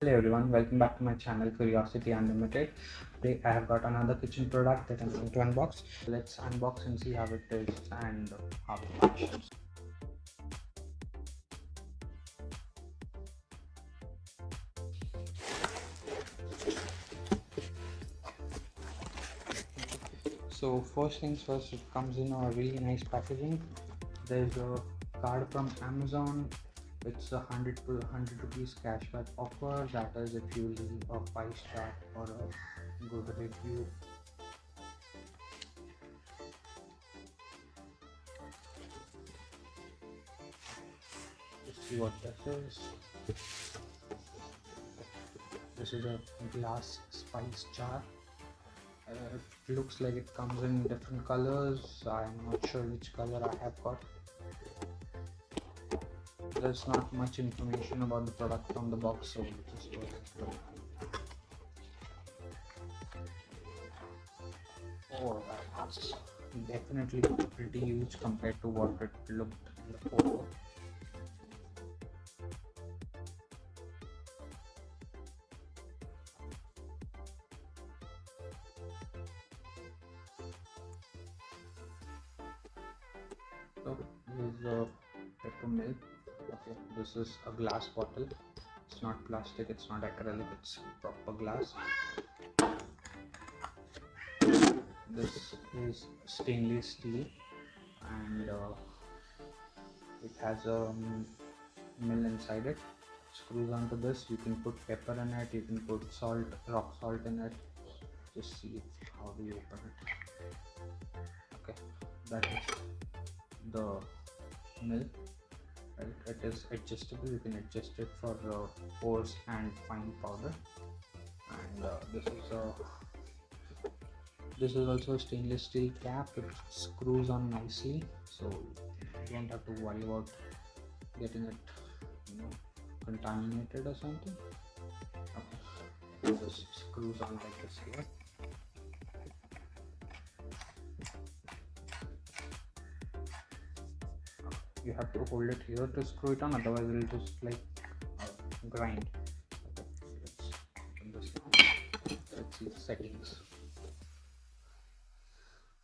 Hello everyone, welcome back to my channel Curiosity Unlimited. Today I have got another kitchen product that I'm going to unbox. Let's unbox and see how it is and how it functions. So first things first, it comes in a really nice packaging. There's a card from Amazon. It's a 100 rupees cashback offer. That is if you leave a 5-star or a good review. Let's see what this is. This is a glass spice jar. It looks like it comes in different colors. I'm not sure which color I have got. There's not much information about the product from the box, so just go ahead. Oh, that's definitely pretty huge compared to what it looked in the photo. So this is a pepper milk. Okay, this is a glass bottle. It's not plastic, it's not acrylic, it's proper glass. This is stainless steel and it has a mill inside it. Screws onto this. You can put pepper in it, you can put salt, rock salt in it. Just see how we open it. Okay, that is the mill. Right, it is adjustable. You can adjust it for coarse and fine powder. And this is also a stainless steel cap. It screws on nicely, so you don't have to worry about getting it, contaminated or something. Okay, it just screws on like this here. You have to hold it here to screw it on, otherwise it will just like grind. Okay, let's open this now. Let's see the settings.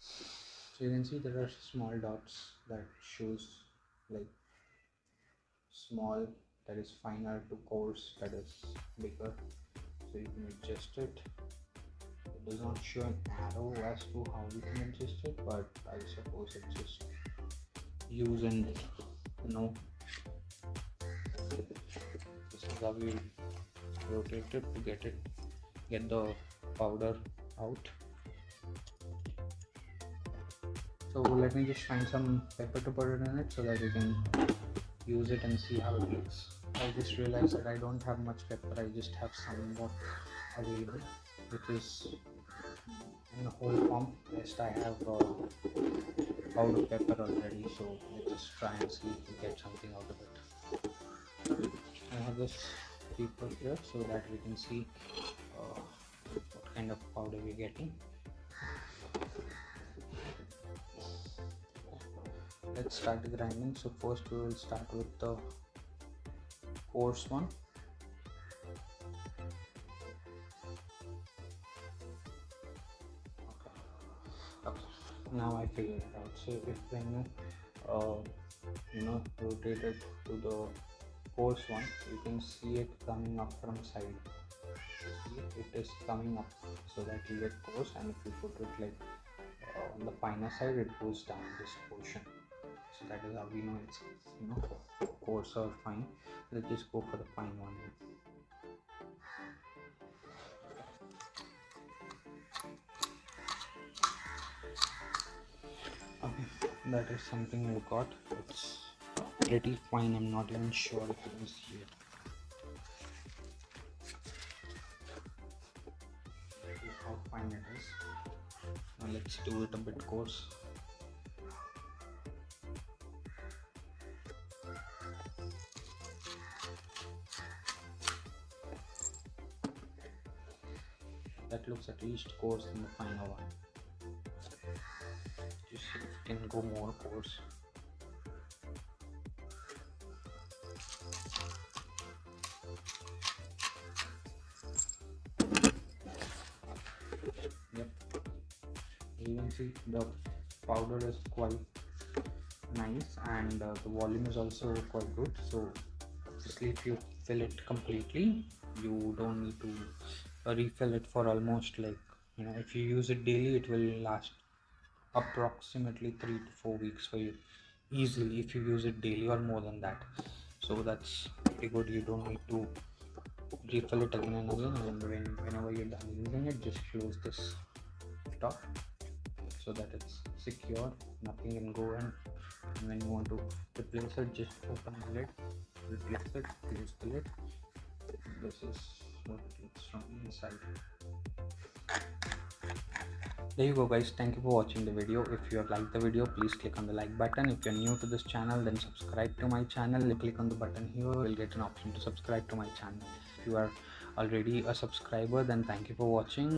So you can see there are small dots that shows like small, that is finer, to coarse, that is bigger. So you can adjust it. It does not show an arrow as to how we can adjust it, but I suppose it's just use and this is how we rotate it to get the powder out. So let me just find some pepper to put it in it so that we can use it and see how it looks. I just realized that I don't have much pepper. I just have somewhat available, which is in a whole form. Rest I have powdered pepper already, so let's just try and see if we get something out of it. I have this paper here so that we can see what kind of powder we're getting. Let's start the grinding. So first we will start with the coarse one. Okay. Now I figured it out. So if when you rotate it to the coarse one, you can see it coming up from side. See, it is coming up so that you get coarse, and if you put it like on the finer side, it goes down this portion. So that is how we know it's coarse or fine. Let's just go for the fine one. Okay, that is something I got. It's pretty fine. I'm not even sure if you can see it. This is how fine it is. Now let's do it a bit coarse. That looks at least coarse than the finer one. Just see if it can go more coarse. see the powder is quite nice, and the volume is also quite good. So obviously if you fill it completely, you don't need to refill it for almost, like, if you use it daily, it will last approximately 3 to 4 weeks for you easily if you use it daily, or more than that. So that's pretty good. You don't need to refill it again and again, and whenever you're done using it, just close this top so that it's secure, nothing can go in. And when you want to replace it, just open the lid, replace it, close the lid. This is what it looks from inside. There you go, guys. Thank you for watching the video. If you have liked the video, please click on the like button. If you're new to this channel, then subscribe to my channel. Click on the button here, you'll get an option to subscribe to my channel. If you are already a subscriber, then thank you for watching.